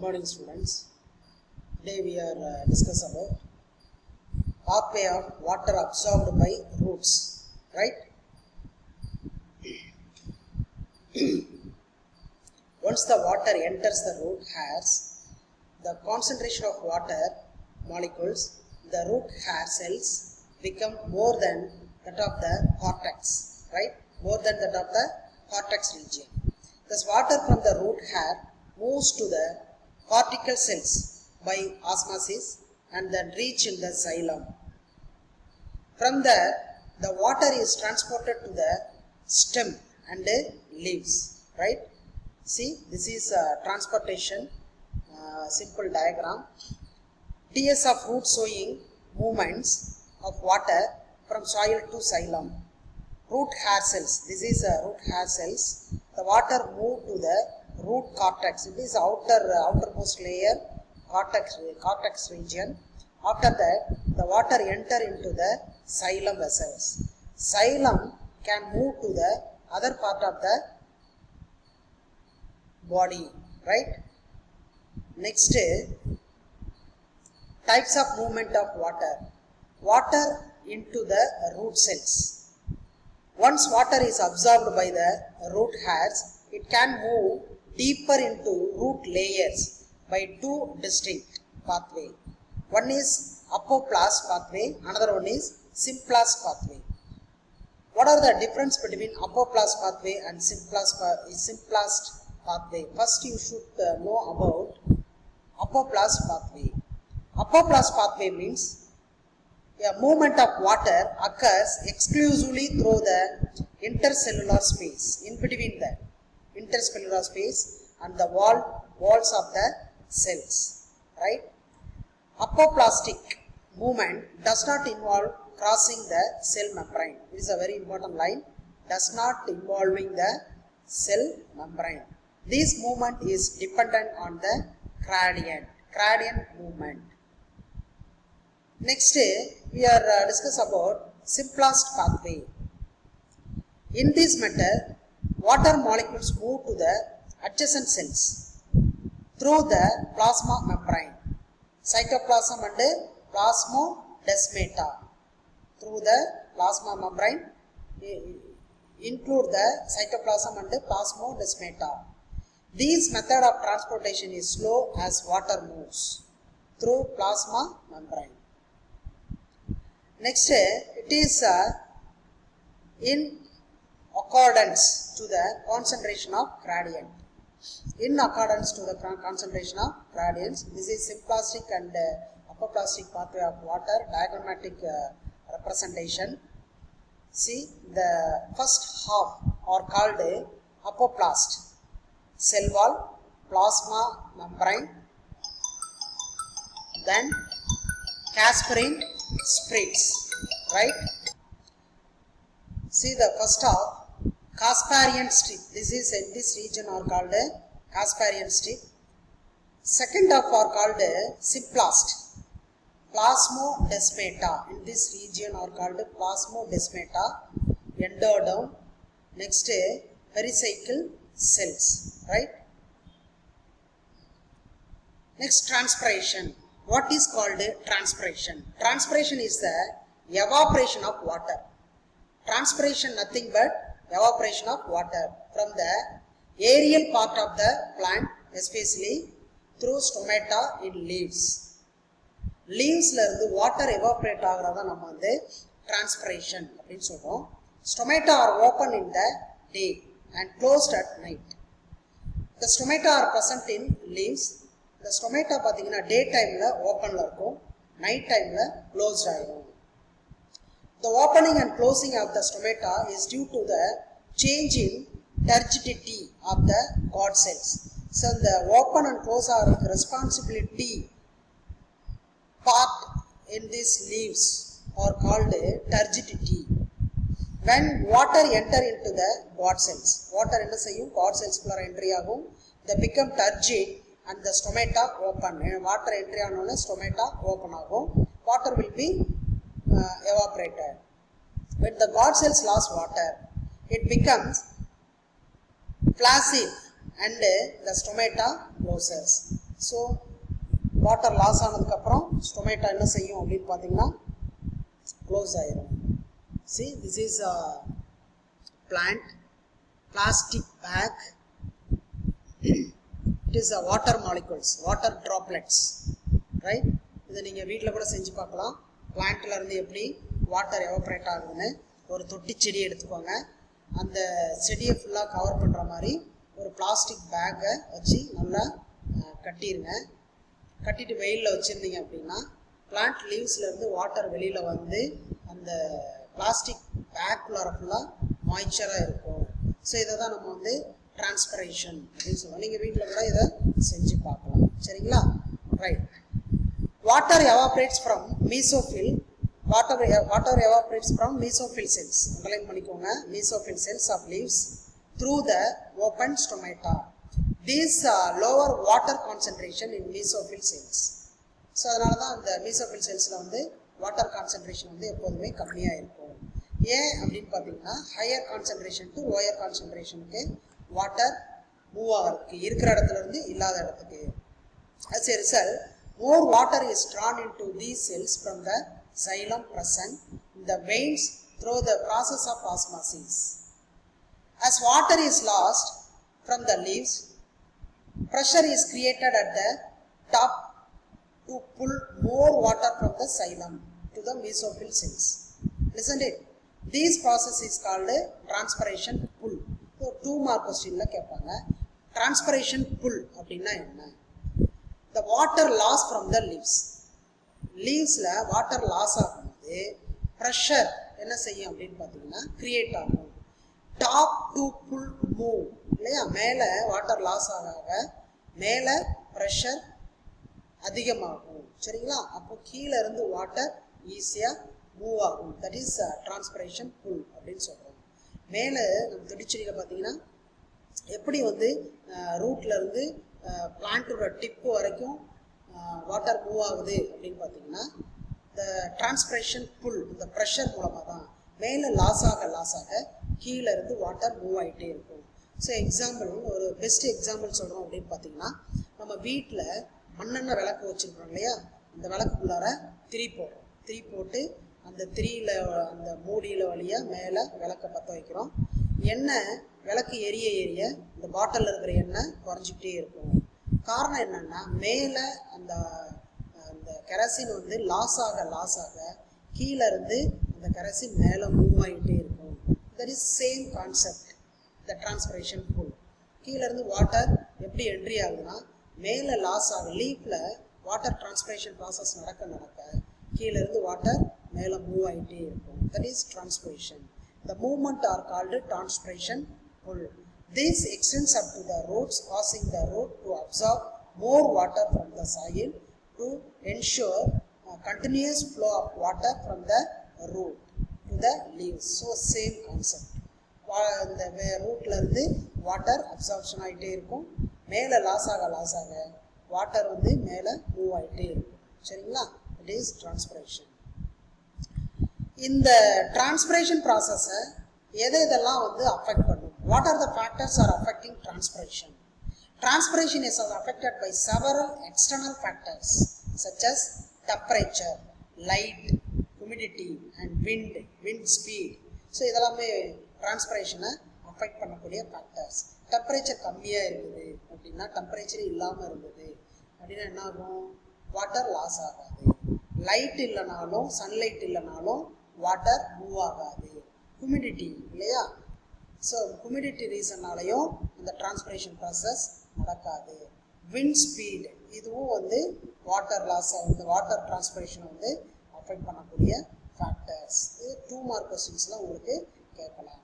morning students. Today we are discuss about pathway of water absorbed by roots, right? Once the water enters the root hairs, the concentration of water molecules in the root hair cells become more than that of the cortex, right? More than that of the cortex region. Thus water from the root hair moves to the cortical cells by osmosis and then reach in the xylem. From there, the water is transported to the stem and leaves, right? See, this is transportation, simple diagram. TS of root sowing movements of water from soil to xylem. Root hair cells, this is root hair cells. The water move to the root cortex. It is outermost layer, cortex region. After that, the water enter into the xylem vessels. Xylem can move to the other part of the body, right? Next, types of movement of water. Water into the root cells. Once water is absorbed by the root hairs, it can move deeper into root layers by two distinct pathways. One is apoplast pathway, another one is symplast pathway. What are the difference between apoplast pathway and symplast pathway? First you should know about apoplast pathway. Apoplast pathway means a movement of water occurs exclusively through the intercellular space, in between the intercellular space and the walls of the cells, right? Apoplastic movement does not involve crossing the cell membrane. It is a very important line. Does not involving the cell membrane. This movement is dependent on the gradient movement. Next, we are discuss about symplast pathway. In this method, water molecules move to the adjacent cells through the plasma membrane, cytoplasm and plasmodesmata. Through the plasma membrane, include the cytoplasm and plasmodesmata. This method of transportation is slow as water moves through plasma membrane. Next, it is in accordance to the concentration of gradient. In accordance to the concentration of gradients, this is symplastic and apoplastic pathway of water, diagrammatic representation. See, the first half are called apoplast, cell wall, plasma membrane, then Casparin spreads, right? See the first half, Casparian strip. This is in this region are called Casparian strip. Second half are called symplast, plasmodesmata. In this region are called plasmodesmata, endoderm. Next, pericycle cells, right? Next, transpiration. What is called transpiration? Transpiration is the evaporation of water. Transpiration nothing but evaporation of water from the aerial part of the plant, especially through stomata in leaves. Leaves la irundhu water evaporate aagradha nama vandu transpiration appdi solrom. Stomata are open in the day and closed at night. The stomata are present in leaves. The stomata pathina day time la open la irukum, night time la closed aayirum. The opening and closing of the stomata is due to the change in turgidity of the cord cells. So the open and close are responsibility part in these leaves are called turgidity. When water enter into the cord cells, water enna seyyum cord cells kulla entry agum, they become turgid and the stomata open. Water entry aanona stomata open agum, water will be evaporated. When the cord cells lost water, it becomes flaccid and the stomata closes. So water loss ஆனதுக்கப்புறம் stomata என்ன செய்யும் அப்படின்னு பார்த்தீங்கன்னா close ஆயிரும். See, this is a plant, plastic bag. It is a water molecules, water droplets, right? இதை நீங்கள் வீட்டில் கூட செஞ்சு பார்க்கலாம். பிளான்ட்ல இருந்து எப்படி வாட்டர் எவாப்ரேட் ஆகுதுன்னு. ஒரு தொட்டி செடி எடுத்துக்கோங்க, அந்த செடியை ஃபுல்லாக கவர் பண்ணுற மாதிரி ஒரு பிளாஸ்டிக் பேக்கை வச்சு நல்லா கட்டிடுங்க. கட்டிட்டு வெயிலில் வச்சுருந்தீங்க அப்படின்னா பிளான்ட் லீவ்ஸ்லேருந்து வாட்டர் வெளியில் வந்து அந்த பிளாஸ்டிக் பேக்குள்ளார ஃபுல்லாக மாய்ச்சராக இருக்கும். ஸோ இதை தான் நம்ம வந்து டிரான்ஸ்பரேஷன் அப்படின்னு சொல்லுவோம். நீங்கள் வீட்டில் கூட இதை செஞ்சு பார்க்கலாம். சரிங்களா? Right. Water evaporates from mesophyll. Water evaporates from mesophyll cells. Underline பண்ணிக்கோங்க. Mesophyll cells of leaves through the open stomata. These lower water concentration in mesophyll cells. So அதனால தான் அந்த மீசோஃபில் செல்ஸில் வந்து வாட்டர் கான்சன்ட்ரேஷன் வந்து எப்போதுமே கம்மியாக இருக்கும். ஏன் அப்படின்னு பார்த்தீங்கன்னா ஹையர் கான்சன்ட்ரேஷன் டு லோயர் கான்சன்ட்ரேஷனுக்கு வாட்டர் மூவ் ஆகிறதுக்கு, இருக்கிற இடத்துல இருந்து இல்லாத இடத்துக்கு. As a result, more water is drawn into these cells from the xylem present in the veins through the process of osmosis. As water is lost from the leaves, pressure is created at the top to pull more water from the xylem to the mesophyll cells. Listen to it. This process is called transpiration pull. So 2 mark question la kepanga. Transpiration pull அப்படினா என்ன? The water loss from the leaves. Leaves la water loss ஆகும்போது pressure என்ன செய்யும் அப்படின்னு பார்த்தீங்கன்னா create ஆகும். Top to pull move இல்லையா? மேலே வாட்டர் லாஸ் ஆக மேலே ப்ரெஷர் அதிகமாகும். சரிங்களா? அப்போ கீழே இருந்து வாட்டர் ஈஸியாக மூவ் ஆகும். தட் இஸ் டிரான்ஸ்பிரேஷன் புல் அப்படின்னு சொல்கிறோம். மேலே நம்ம தொடிச்செடியில் பார்த்தீங்கன்னா எப்படி வந்து ரூட்ல இருந்து பிளான்ட்டோட டிப்பு வரைக்கும் வாட்டர் மூவ் ஆகுது அப்படின்னு பார்த்தீங்கன்னா இந்த டிரான்ஸ்பிரேஷன் புல் இந்த ப்ரெஷர் மூலமாக தான் மேலே லாஸ் ஆக கீழே இருந்து வாட்டர் மூவ் ஆகிட்டே இருக்கும். ஸோ எக்ஸாம்பிள், ஒரு பெஸ்ட் எக்ஸாம்பிள் சொல்கிறோம் அப்படின்னு பார்த்தீங்கன்னா நம்ம வீட்டில் மண்ணெண்ணெய் விளக்கு வச்சுருக்கோம் இல்லையா? அந்த விளக்குக்குள்ளார திரி போடுறோம். திரி போட்டு அந்த திரியில் அந்த மூடியில் வழியாக மேலே விளக்கை பற்ற வைக்கிறோம். எண்ணெய் விளக்கு எரிய இந்த பாட்டிலில் இருக்கிற எண்ணெய் குறைஞ்சிக்கிட்டே இருக்கும். காரணம் என்னென்னா மேலே அந்த அந்த கெரசின் வந்து லாஸ் ஆக கீழே இருந்து அந்த கெரசின் மேலே மூவ் ஆகிட்டே இருக்கும். That is same concept the transpiration pull. கீழே இருந்து வாட்டர் எப்படி என்ட்ரி ஆகுதுன்னா மேலே லாஸ் ஆகும். லீஃபில் வாட்டர் டிரான்ஸ்பிரேஷன் ப்ராசஸ் நடக்க கீழே இருந்து வாட்டர் மேலே மூவ் ஆகிட்டே இருக்கும். That is transpiration. The movement are called transpiration pull. This extends up to the roots, causing the root to absorb more water from the soil to ensure a continuous flow of water from the root to the leaves. So same concept. இந்த ரூட்ல இருந்து water absorption ஆகிட்டே இருக்கும். மேலே loss ஆக water வந்து மேலே move ஆகிட்டே இருக்கும். சரிங்களா? It is transpiration. இந்த டிரான்ஸ்பிரேஷன் ப்ராசஸை எதெல்லாம் வந்து அஃபெக்ட் பண்ணும்? What are the factors R affecting transpiration? Transpiration is affected by several external factors such as temperature, light, humidity and wind speed. So இதெல்லாமே டிரான்ஸ்பிரேஷனை அஃபெக்ட் பண்ணக்கூடிய ஃபேக்டர்ஸ். டெம்பரேச்சர் கம்மியாக இருக்குது அப்படின்னா, டெம்பரேச்சர் இல்லாமல் இருந்தது அப்படின்னா என்ன ஆகும்? வாட்டர் லாஸ் ஆகாது. லைட் இல்லைனாலும் சன்லைட் இல்லைனாலும் வாட்டர் மூவ் ஆகாது. ஹியூமிடிட்டி இல்லையா? ஸோ ஹியூமிடிட்டி ரீசன்னாலையும் இந்த டிரான்ஸ்பிரேஷன் ப்ராசஸ் நடக்காது. விண்ட் ஸ்பீடு இதுவும் வந்து வாட்டர் லாஸ் இந்த வாட்டர் டிரான்ஸ்பிரேஷனை வந்து அஃபெக்ட் பண்ணக்கூடிய ஃபேக்டர்ஸ். இது 2 மார்க் கொஸ்டின்ஸ்லாம் உங்களுக்கு கேட்கலாம்.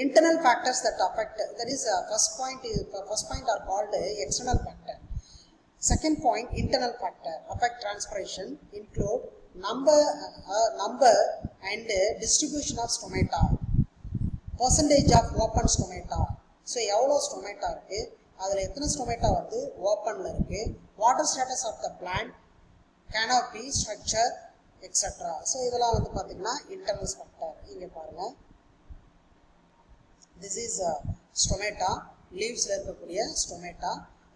Internal factors that affect, that is first point are called external factor. Second point, internal factor affect transpiration include number and distribution of stomata, percentage of open stomata. So எவ்வளோ stomata இருக்குது, அதில் எத்தனை stomata வந்து ஓப்பனில் இருக்குது, water status of the plant, canopy structure extra. So இதெல்லாம் வந்து பார்த்திங்கன்னா இன்டர்னல் ஃபேக்டர். இங்கே பாருங்கள், திஸ் இஸ் ஸ்டொமேட்டா, லீவ்ஸில் இருக்கக்கூடிய ஸ்டொமேட்டா.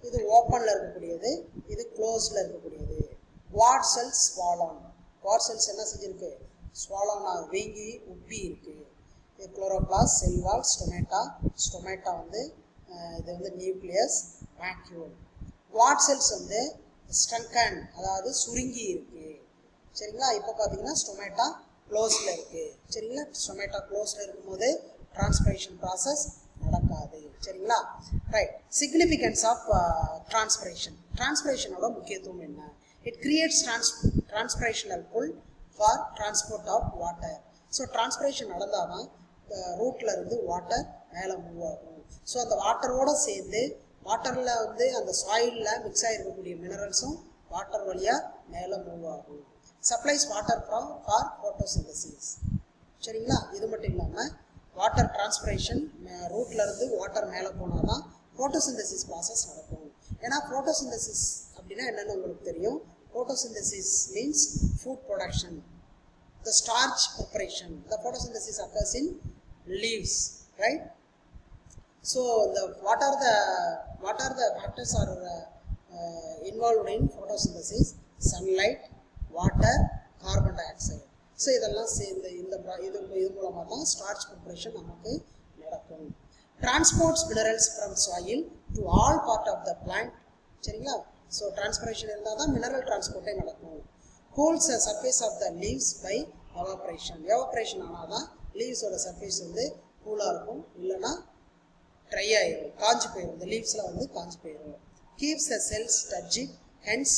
இது ஓப்பனில் இருக்கக்கூடியது, இது க்ளோஸ்டில் இருக்கக்கூடியது. What cells swollen. What cells என்ன செஞ்சுருக்கு? ஸ்வாலோன் வீங்கி உப்பி இருக்குது. இது chloroplast, cell wall, stomata. Stomata வந்து இது வந்து நியூக்ளியஸ், வேக்யூல். வாட் செல்ஸ் வந்து ஸ்ட்ரங்கன், அதாவது சுருங்கி இருக்குது. சரிங்களா? இப்போ பார்த்தீங்கன்னா ஸ்டொமேட்டா க்ளோஸில் இருக்குது. சரிங்களா? ஸ்டொமேட்டா க்ளோஸில் இருக்கும்போது டிரான்ஸ்பிரேஷன் ப்ராசஸ் நடக்காது. சரிங்களா? ரைட். Significance of transpiration. டிரான்ஸ்பிரேஷனோட முக்கியத்துவம் என்ன? It creates transpirational pull for transport of water. So transpiration நடந்தால் தான் ரூட்டில் இருந்து வாட்டர் மேலே மூவ் ஆகும். ஸோ அந்த வாட்டரோடு சேர்ந்து வாட்டரில் வந்து அந்த சாயிலில் மிக்ஸ் ஆகிருக்கக்கூடிய மினரல்ஸும் வாட்டர் வழியாக மேலே மூவ் ஆகும். Supplies water for photosynthesis. சரிங்களா? இது மட்டும் இல்லாமல் வாட்டர் டிரான்ஸ்பிரேஷன் ரூட்ல இருந்து வாட்டர் மேலே போனால் தான் ஃபோட்டோசிந்தசிஸ் ப்ராசஸ் நடக்கும். ஏன்னா ஃபோட்டோசிந்தசிஸ் அப்படின்னா என்னென்னு உங்களுக்கு தெரியும். Photosynthesis means food production, the starch preparation. The photosynthesis occurs in leaves, right? So what are the factors are involved in photosynthesis? Sunlight, water, carbon dioxide. So இதெல்லாம் சேர்ந்து இது மூலமாக தான் ஸ்டார்ச் ப்ரிப்பரேஷன் நமக்கு நடக்கும். Transports minerals from soil to all part of the plant. சரிங்களா? So transpiration இருந்தால் தான் மினரல் டிரான்ஸ்போர்ட்டே நடக்கும். Cools surface of the leaves by evaporation. Evaporation ஆனால் தான் லீவ்ஸோட சர்ஃபேஸ் வந்து கூலாக இருக்கும், இல்லைன்னா ட்ரை ஆயிடும், காஞ்சி போயிடும். இந்த லீவ்ஸில் வந்து காஞ்சி போயிடும். Keeps the cells turgid, hence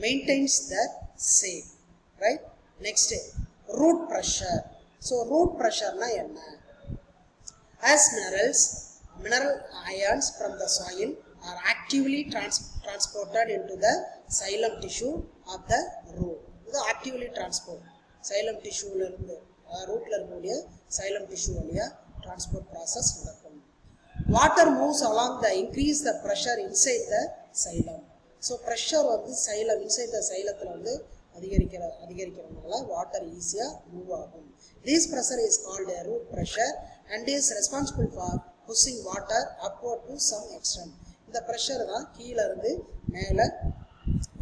maintains the shape. Right. Next root pressure. So root pressure na enna? As mineral ions from the soil are actively transported into the xylem tissue of the root. இது actively transport. xylem tissue ல இருந்து rootல இருக்கக்கூடிய xylem tissue வழியா transport process நடக்கும். Water moves along the increase the pressure inside the xylem. So pressure வந்து xylem inside the xylem வந்து அதிகரிக்கிறதுனால water ஈஸியாக மூவ் ஆகும். This pressure is called root pressure and is responsible for pushing water upward to some extent. இந்த pressure தான் கீழே இருந்து மேலே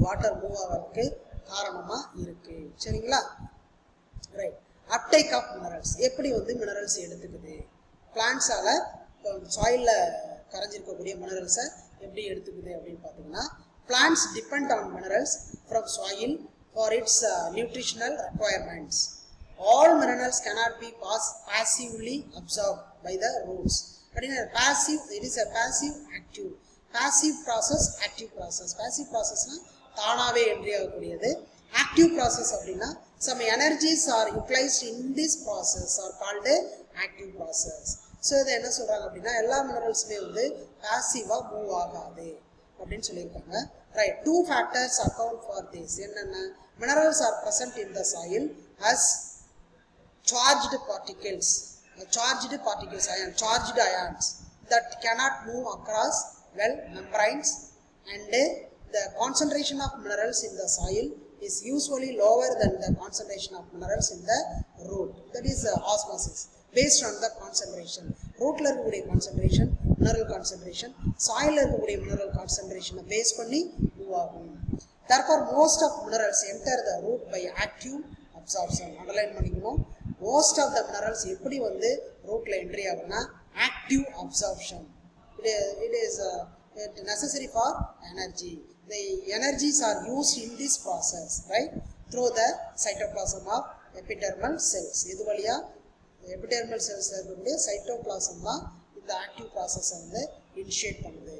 வாட்டர் மூவ் ஆகிறதுக்கு காரணமாக இருக்குது. சரிங்களா? ரைட். Uptake of minerals. எப்படி வந்து மினரல்ஸ் எடுத்துக்குது? பிளான்ட்ஸால் சாயிலில் கரைஞ்சிருக்கக்கூடிய மினரல்ஸை எப்படி எடுத்துக்குது அப்படின்னு பார்த்தீங்கன்னா, plants depend on minerals from soil for its nutritional requirements. All minerals cannot be passively absorbed by the roots. But in a passive, it is a passive active. Passive process, active process. Passive process na தானாவே entry ஆகக்கூடியது. Active process அப்படின்னா some energies are utilized in this process are called active process. So இதை என்ன சொல்றாங்க அப்படின்னா, எல்லா மினரல்ஸுமே வந்து பாசிவாக move ஆகாது அப்படின்னு சொல்லியிருக்காங்க. Right. Two factors account for this. என்னென்ன? Minerals are present in the soil as charged particles, charged ions that cannot move across well membranes, and the concentration of minerals in the soil is usually lower than the concentration of minerals in the root. That is osmosis based on the concentration. Rootல இருக்கக்கூடிய concentration, mineral concentration, soil இருக்கக்கூடிய mineral concentration base பண்ணி move ஆகும். Therefore, most of minerals enter the root by active absorption. Underline பண்ணிக்கணும். Most of the minerals எப்படி வந்து rootல entry ஆகும்னா active absorption. It is necessary for energy. The energies are used in this process, right? Through the cytoplasm of epidermal cells. இது வழியா epidermal cells இருக்கக்கூடிய cytoplasm தான் இந்த active process வந்து initiate பண்ணுது.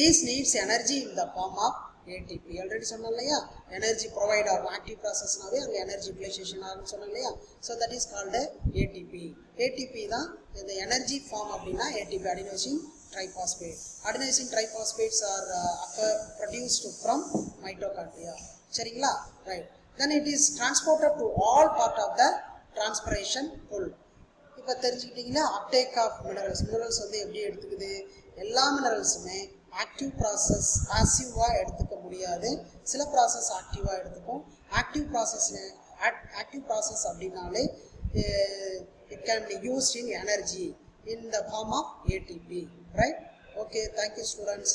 This needs energy in the form of ATP. Already சொன்னோம் இல்லையா, energy provide ஆகும் ஆக்டிவ் ப்ராசஸ்னாவே அங்கே எனர்ஜி யூட்டிலைசேஷன் ஆகும்னு சொன்னோம் இல்லையா. So that is called ATP. ATP தான் இந்த எனர்ஜி ஃபார்ம் அப்படின்னா ATP, adenosine triphosphate. Adenosine triphosphates are produced from mitochondria. சரிங்களா? Right. Then it is transported to all part of the transpiration pull. இப்போ தெரிஞ்சுக்கிட்டிங்கன்னா uptake of minerals. Minerals வந்து எப்படி எடுத்துக்குது? எல்லா மினரல்ஸுமே ஆக்டிவ் ப்ராசஸ் பாசிவாக எடுத்துக்க முடியாது. சில ப்ராசஸ் ஆக்டிவாக எடுத்துக்கும். ஆக்டிவ் ப்ராசஸ் அப்படின்னாலே it can be used in energy in the form of ATP. Right? Okay, thank you students.